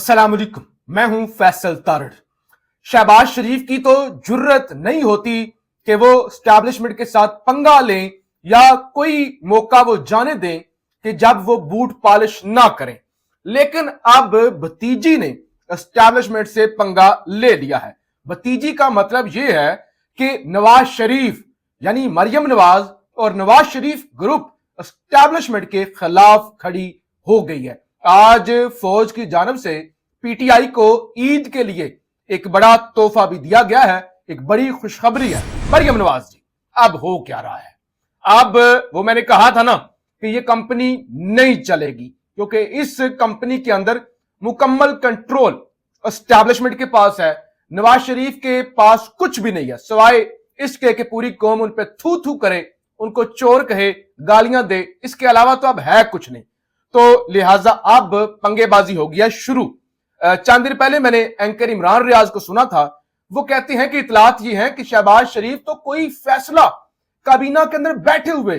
अस्सलाम वालेकुम, मैं हूं फैसल तारड़। शहबाज शरीफ की तो जुर्रत नहीं होती कि वो स्टैब्लिशमेंट के साथ पंगा लें या कोई मौका वो जाने दें कि जब वो बूट पॉलिश ना करें, लेकिन अब भतीजी ने एस्टैब्लिशमेंट से पंगा ले लिया है। भतीजी का मतलब यह है कि नवाज शरीफ यानी मरियम नवाज और नवाज शरीफ ग्रुप एस्टैब्लिशमेंट के खिलाफ खड़ी हो गई है। आज फौज की जानब से पीटीआई को ईद के लिए एक बड़ा तोहफा भी दिया गया है। एक बड़ी खुशखबरी है मरियम नवाज जी। अब हो क्या रहा है? अब वो मैंने कहा था ना कि ये कंपनी नहीं चलेगी, क्योंकि इस कंपनी के अंदर मुकम्मल कंट्रोल एस्टैब्लिशमेंट के पास है। नवाज शरीफ के पास कुछ भी नहीं है सिवाय इसके कि पूरी कौम उन पे थू थू करे, उनको चोर कहे, गालियां दे। इसके अलावा तो अब है कुछ नहीं। तो लिहाजा अब पंगेबाजी हो गया शुरू। चंद दिन पहले मैंने एंकर इमरान रियाज को सुना था, वो कहते हैं कि इतलात ये है कि शहबाज शरीफ तो कोई फैसला काबीना के अंदर बैठे हुए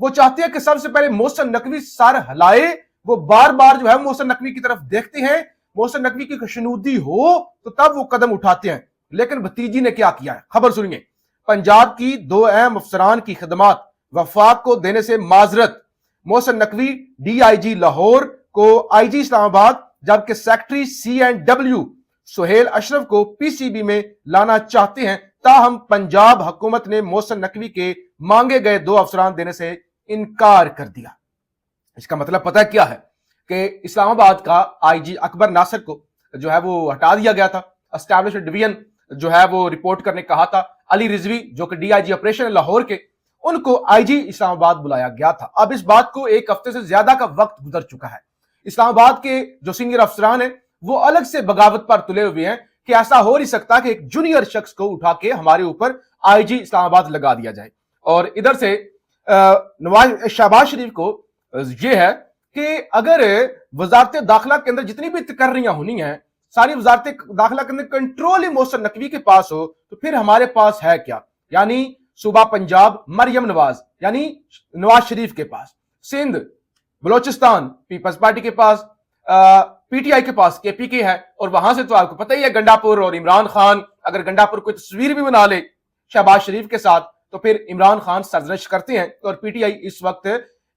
वो चाहते हैं कि सबसे पहले मोहसिन नकवी सर हिलाए। वो बार बार जो है मोहसिन नकवी की तरफ देखते हैं, मोहसिन नकवी की खुशनुदी हो तो तब वो कदम उठाते हैं। लेकिन भतीजी ने क्या किया है, खबर सुनिए। पंजाब की दो अहम अफसरान की खिदमात वफाक को देने से माजरत। मोहसिन नकवी डीआईजी लाहौर को आईजी इस्लामाबाद, जबकि सेक्रेटरी CNW सुहेल अशरफ को पीसीबी में लाना चाहते हैं। ताहम पंजाब हुकूमत ने मोहसिन नकवी के मांगे गए 2 अफसरान देने से इनकार कर दिया। इसका मतलब पता क्या है कि इस्लामाबाद का आईजी अकबर नासिर को जो है वो हटा दिया गया था। एस्टैब्लिशमेंट डिवीजन जो है वो रिपोर्ट करने कहा था। अली रिजवी जो कि डीआईजी ऑपरेशन लाहौर के, उनको आईजी इस्लामाबाद बुलाया गया था। अब इस बात को 1 हफ्ते से ज्यादा का वक्त गुजर चुका है। इस्लामाबाद के जो सीनियर अफसरान हैं वो अलग से बगावत पर तुले हुए हैं कि ऐसा हो नहीं सकता कि एक जूनियर शख्स को उठा के हमारे ऊपर आईजी इस्लामाबाद लगा दिया जाए। और इधर से नवाज शहबाज शरीफ को यह है कि अगर वजारत दाखिला के अंदर जितनी भी तकर्रियां होनी है, सारी वजारत दाखिला के अंदर कंट्रोल ही मोहसिन नकवी के पास हो, तो फिर हमारे पास है क्या? यानी सूबा पंजाब मरियम नवाज यानी नवाज शरीफ के पास, सिंध बलोचिस्तान पीपल्स पार्टी के पास, पीटीआई के पास KPK है। और वहां से तो आपको पता ही है गंडापुर और इमरान खान, अगर गंडापुर कोई तस्वीर भी बना ले शहबाज शरीफ के साथ तो फिर इमरान खान सरजनश करते हैं। और पीटीआई इस वक्त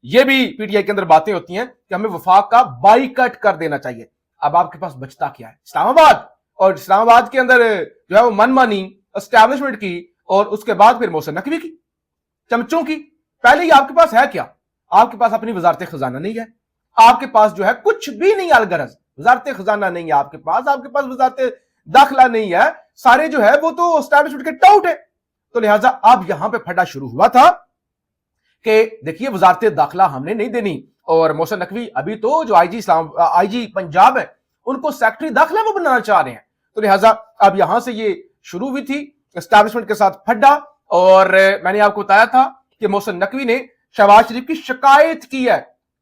ये भी पीटीआई के अंदर बातें होती हैं कि हमें वफाक का बाईकट कर देना चाहिए। अब आपके पास बचता क्या है? इस्लामाबाद, और इस्लामाबाद के अंदर जो है वो मनमानी एस्टैब्लिशमेंट की और उसके बाद फिर मोहसिन नकवी की, चमचों की। पहले ही आपके पास है क्या? आपके पास अपनी वजारत खजाना नहीं है, आपके पास जो है कुछ भी नहीं। अलगरज वजारत खजाना नहीं है आपके पास वजारत दाखिला नहीं है। सारे जो है वो तो एस्टैब्लिशमेंट के टाउट है। तो लिहाजा अब यहां पे फटा शुरू हुआ था कि देखिए वजारत दाखिला हमने नहीं देनी, और मोहसिन नकवी अभी तो जो आईजी पंजाब है उनको सेक्रेटरी दाखिला वो बनाना चाह रहे हैं। तो लिहाजा अब यहां से ये शुरू हुई थी एस्टैब्लिशमेंट के साथ फड्डा। और मैंने आपको बताया था कि मोहसिन नकवी ने शहबाज शरीफ की शिकायत की है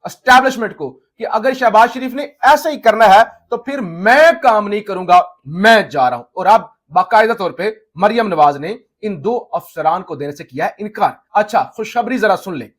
एस्टैब्लिशमेंट को कि अगर शहबाज शरीफ ने ऐसा ही करना है तो फिर मैं काम नहीं करूंगा, मैं जा रहा हूं। और अब बाकायदा तौर पे मरियम नवाज ने इन 2 अफसरान को देने से किया है इनकार। अच्छा, खुशखबरी जरा सुन ले।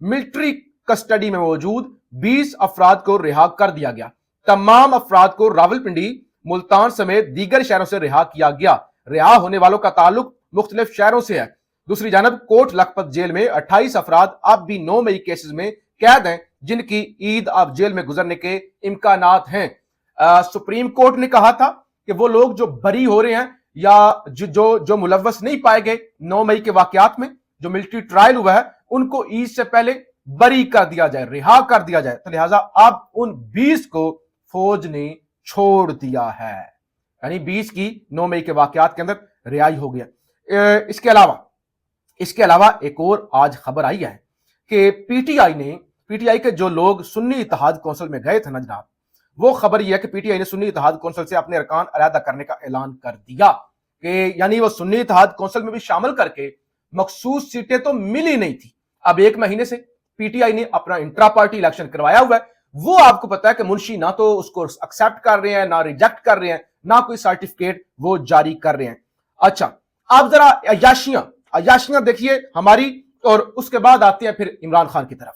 मिलिट्री कस्टडी में मौजूद 20 अफराद को रिहा कर दिया गया। तमाम अफराद को रावलपिंडी, मुल्तान समेत दीगर शहरों से रिहा किया गया। रिहा होने वालों का ताल्लुक मुख्तलिफ शहरों से है। दूसरी जानब कोट लखपत जेल में 28 अफराद अब भी 9 मई केसेस में कैद हैं, जिनकी ईद अब जेल में गुजरने के इम्कानात हैं। सुप्रीम कोर्ट ने कहा था कि वो लोग जो बरी हो रहे हैं या जो मुलव्वस नहीं पाए गए 9 मई के वाकयात में, जो मिलिट्री ट्रायल हुआ है, उनको ईद से पहले बरी कर दिया जाए, रिहा कर दिया जाए। तो लिहाजा अब उन 20 को फौज ने छोड़ दिया है, यानी 20 की 9 मई के वाकयात के अंदर रिहाई हो गया। इसके अलावा एक और आज खबर आई है कि पीटीआई के जो लोग सुन्नी इत्तेहाद कौंसिल में गए थे ना जनाब, वो खबर यह है कि पीटीआई ने सुन्नी इत्तेहाद कौंसिल से अपने अरकान अलहदा करने का ऐलान कर दिया कि यानी वो सुन्नी इत्तेहाद कौंसिल में भी शामिल करके मखसूस सीटें तो मिली नहीं थी। अब 1 महीने से पीटीआई ने अपना इंट्रा पार्टी इलेक्शन करवाया हुआ है। वो आपको पता है कि मुंशी ना तो उसको एक्सेप्ट कर रहे हैं, ना रिजेक्ट कर रहे हैं, ना कोई सर्टिफिकेट वो जारी कर रहे हैं। अच्छा, आप जरा अयाशियां देखिए हमारी, और उसके बाद आते हैं फिर इमरान खान की तरफ।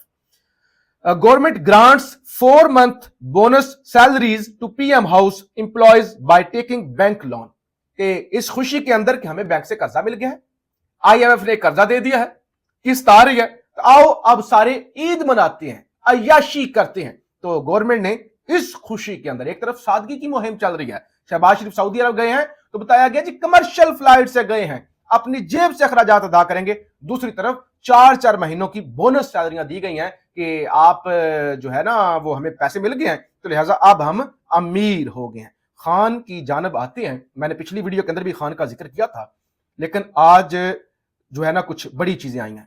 Government grants 4-month bonus salaries to PM House employees by taking bank loan. کہ اس خوشی کے اندر کہ ہمیں بینک سے قرضہ مل گیا ہے, IMF نے قرضہ دے دیا ہے, قسط آ رہی ہے, تو آؤ اب سارے عید مناتے ہیں, عیاشی کرتے ہیں. تو گورنمنٹ نے اس خوشی کے اندر ایک طرف سادگی کی مہم چل رہی ہے, شہباز شریف سعودی عرب گئے ہیں تو بتایا گیا جی کمرشل فلائٹ سے گئے ہیں, اپنی جیب سے اخراجات ادا کریں گے. دوسری طرف 4 مہینوں کی بونس سیلریاں دی گئی ہیں کہ آپ جو ہے نا وہ ہمیں پیسے مل گئے ہیں تو لہٰذا اب ہم امیر ہو گئے ہیں. خان کی جانب آتے ہیں, میں نے پچھلی ویڈیو کے اندر بھی خان کا ذکر کیا تھا, لیکن آج جو ہے نا کچھ بڑی چیزیں آئی ہیں.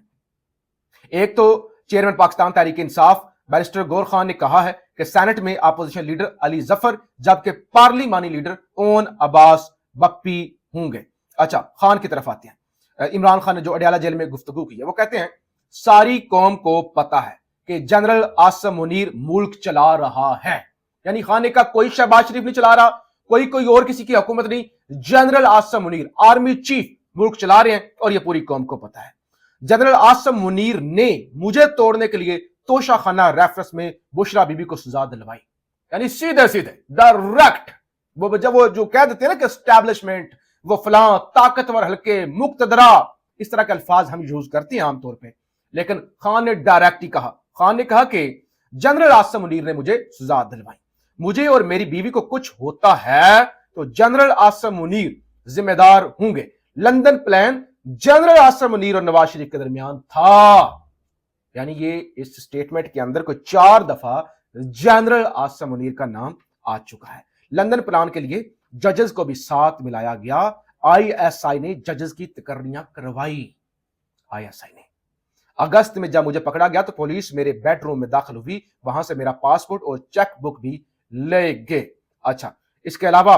ایک تو چیئرمین پاکستان تحریک انصاف بیرسٹر گور خان نے کہا ہے کہ سینٹ میں اپوزیشن لیڈر علی ظفر جبکہ پارلیمانی لیڈر اون عباس بپی ہوں گے. اچھا, خان کی طرف آتے ہیں. عمران خان نے جو اڈیالہ جیل میں گفتگو کی ہے وہ کہتے ہیں ساری قوم کو پتا ہے کہ جنرل عاصم منیر ملک چلا رہا ہے. یعنی خان نے کہا کوئی شہباز شریف نہیں چلا رہا, کوئی اور کسی کی حکومت نہیں, general Asim Munir army chief ملک چلا رہے ہیں اور یہ پوری قوم کو پتا ہے. جنرل عاصم منیر نے مجھے توڑنے کے لیے توشہ خانہ ریفرنس میں بشرا بی بی کو سزا دلوائی. یعنی سیدھے ڈائریکٹ جب وہ جو کہہ دیتے ہیں نا کہ اسٹیبلشمنٹ وہ فلاں طاقتور حلقے مقتدرہ, اس طرح کے الفاظ ہم یوز کرتے ہیں عام طور پہ, لیکن خان نے ڈائریکٹ ہی کہا. خان نے کہا کہ جنرل عاصم منیر نے مجھے سزا دلوائی, مجھے اور میری بیوی کو کچھ ہوتا ہے تو جنرل عاصم منیر ذمہ دار ہوں گے. London plan general Asim Munir اور نواز شریف کے درمیان تھا. یعنی یہ اس سٹیٹمنٹ کے اندر کوئی 4 دفعہ جنرل عاصم منیر کا نام آ چکا ہے. لندن پلان کے لیے ججز کو بھی ساتھ ملایا گیا. ISI نے ججز کی تقرریاں کروائی. ISI نے اگست میں جب مجھے پکڑا گیا تو پولیس میرے بیڈ روم میں داخل ہوئی, وہاں سے میرا پاسپورٹ اور چیک بک بھی لے گئے. اچھا, اس کے علاوہ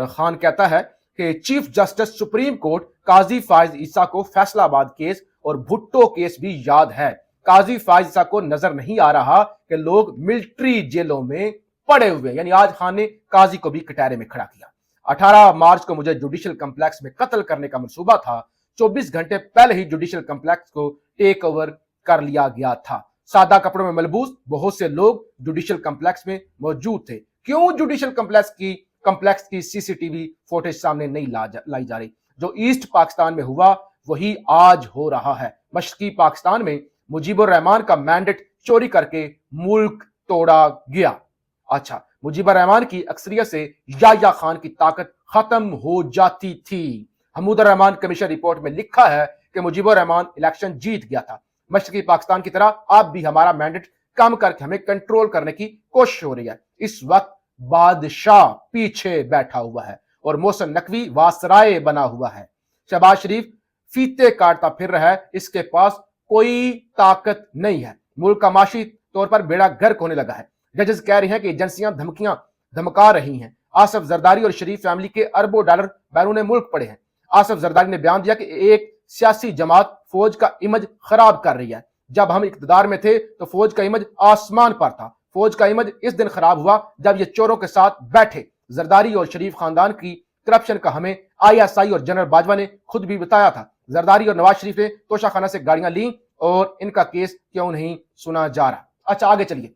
خان کہتا ہے کہ چیف جسٹس سپریم کورٹ قاضی فائز عیسیٰ کو فیصلہ آباد کیس اور بھٹو کیس بھی یاد ہے. قاضی فائز عیسیٰ کو نظر نہیں آ رہا کہ لوگ ملٹری جیلوں میں پڑے ہوئے. یعنی آج خان نے قاضی کو بھی کٹہرے میں کھڑا کیا. 18 مارچ کو مجھے جوڈیشل کمپلیکس میں قتل کرنے کا منصوبہ تھا. 24 گھنٹے پہلے ہی جوڈیشل کمپلیکس کو ٹیک اوور کر لیا گیا تھا. سادہ کپڑوں میں ملبوس بہت سے لوگ جوڈیشل کمپلیکس میں موجود تھے. کیوں جوڈیشل کمپلیکس کی CCTV فوٹیج سامنے نہیں لائی جا رہی؟ جو ایسٹ پاکستان میں ہوا وہی آج ہو رہا ہے. مشرقی پاکستان میں مجیب الرحمان کا مینڈیٹ چوری کر کے ملک توڑا گیا. اچھا, مجیب الرحمان کی اکثریت سے یحییٰ خان کی طاقت ختم ہو جاتی تھی. حمود الرحمان کمیشن رپورٹ میں لکھا ہے کہ مجیب الرحمان الیکشن جیت گیا تھا. مشرقی پاکستان کی طرح اب بھی ہمارا مینڈیٹ کم کر کے ہمیں کنٹرول کرنے کی کوشش ہو رہی ہے. اس وقت بادشاہ پیچھے بیٹھا ہوا ہے اور محسن نقوی واسرائے بنا ہوا ہے. شہباز شریف فیتے کاٹتا پھر رہا ہے, اس کے پاس کوئی طاقت نہیں ہے. ملک کا معاشی طور پر بیڑا گرک ہونے لگا ہے. ججز کہہ رہے ہیں کہ ایجنسیاں دھمکا رہی ہیں. آصف زرداری اور شریف فیملی کے اربوں ڈالر بیرون ملک پڑے ہیں. آصف زرداری نے بیان دیا کہ ایک سیاسی جماعت فوج کا امیج خراب کر رہی ہے. جب ہم اقتدار میں تھے تو فوج کا امیج آسمان پر تھا. فوج کا امیج اس دن خراب ہوا جب یہ چوروں کے ساتھ بیٹھے. زرداری اور شریف خاندان کی کرپشن کا ہمیں ISI اور جنرل باجوہ نے خود بھی بتایا تھا. زرداری اور نواز شریف نے توشہ خانہ سے گاڑیاں لیں اور ان کا کیس کیوں نہیں سنا جا رہا. اچھا, آگے چلیے.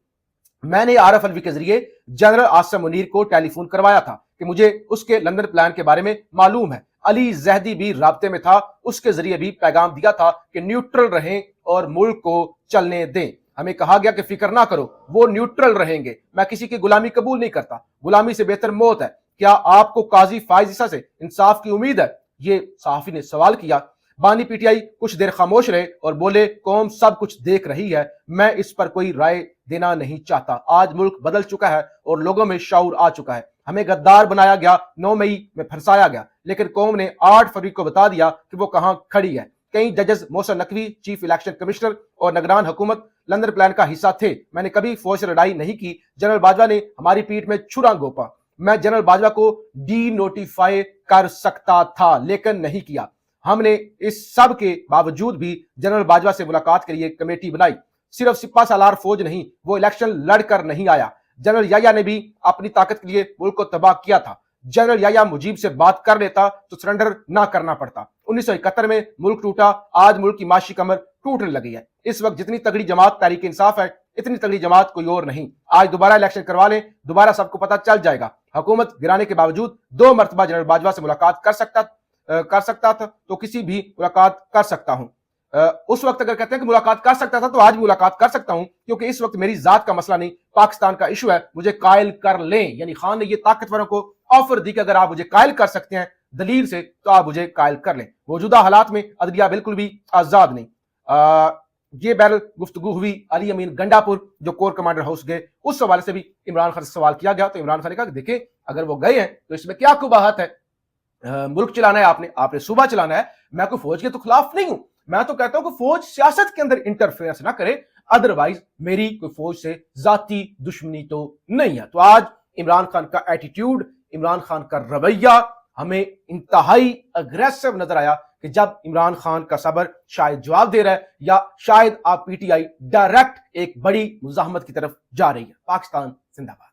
میں نے عارف الوی کے ذریعے جنرل عاصم منیر کو ٹیلی فون کروایا تھا کہ مجھے اس کے لندن پلان کے بارے میں معلوم ہے. علی زہدی بھی رابطے میں تھا, اس کے ذریعے بھی پیغام دیا تھا کہ نیوٹرل رہیں اور ملک کو چلنے دیں. ہمیں کہا گیا کہ فکر نہ کرو, وہ نیوٹرل رہیں گے. میں کسی کی غلامی قبول نہیں کرتا, غلامی سے بہتر موت ہے. کیا آپ کو قاضی فائز عیسیٰ سے انصاف کی امید ہے؟ یہ صحافی نے سوال کیا. بانی PTI کچھ دیر خاموش رہے اور بولے قوم سب کچھ دیکھ رہی ہے, میں اس پر کوئی رائے دینا نہیں چاہتا. آج ملک بدل چکا ہے اور لوگوں میں شعور آ چکا ہے. ہمیں غدار بنایا گیا, 9 مئی میں پھنسایا گیا, لیکن قوم نے 8 فروری کو بتا دیا کہ وہ کہاں کھڑی ہے. کئی ججز Mohsin Naqvi chief election commissioner اور نگران حکومت لندن پلان کا حصہ تھے. میں نے کبھی فوج سے لڑائی نہیں کی. جنرل باجوہ نے ہماری پیٹھ میں چھرا گھونپا. میں جنرل باجوہ کو ڈی نوٹیفائی کر سکتا تھا لیکن نہیں کیا. ہم نے اس سب کے باوجود بھی جنرل باجوہ سے ملاقات کے لیے کمیٹی بنائی. صرف سپاہ سالار فوج نہیں, وہ الیکشن لڑ کر نہیں آیا. جنرل یحییٰ نے بھی اپنی طاقت کے لیے ملک کو تباہ کیا تھا. جنرل یحییٰ مجیب سے بات کر لیتا تو سرنڈر نہ کرنا پڑتا. 1971 में मुल्क टूटा, आज मुल्क की माशी कमर टूटने लगी है। इस वक्त जितनी तगड़ी जमात तहरीक इंसाफ है, इतनी तगड़ी जमात कोई और नहीं। आज दोबारा इलेक्शन करवा लें, दोबारा सबको पता चल जाएगा। हुकूमत गिराने के बावजूद 2 मरतबा जनरल बाजवा से मुलाकात कर सकता था तो किसी भी मुलाकात कर सकता हूं। उस वक्त अगर कहते हैं कि मुलाकात कर सकता था तो आज मुलाकात कर सकता हूं, क्योंकि इस वक्त मेरी जात का मसला नहीं, पाकिस्तान का इशू है। मुझे कायल कर लें, यानी खान ने ये ताकतवरों को ऑफर दी कि अगर आप मुझे कायल कर सकते हैं दलील से तो आप मुझे कायल कर लें। मौजूदा हालात में अदलिया बिल्कुल भी आजाद नहीं। ये बैरल गुफ्तगू हुई अली अमीन गंडापुर जो कोर कमांडर हाउस गए, उस हवाले से भी इमरान खान से सवाल किया गया तो इमरान खान ने कहा कि देखें अगर वो गए हैं तो इसमें क्या कुबाहत है, मुल्क चलाना है आपने सूबा चलाना है। मैं कोई फौज के तो खिलाफ नहीं हूं, मैं तो कहता हूं कि फौज सियासत के अंदर इंटरफेरेंस ना करे, अदरवाइज मेरी कोई फौज से जाती दुश्मनी तो नहीं है। तो आज इमरान खान का एटीट्यूड, इमरान खान का रवैया हमें इंतहाई अग्रेसिव नजर आया कि जब इमरान खान का सबर शायद जवाब दे रहा है या शायद आप पीटीआई डायरेक्ट एक बड़ी मुजाहमत की तरफ जा रही है। पाकिस्तान जिंदाबाद।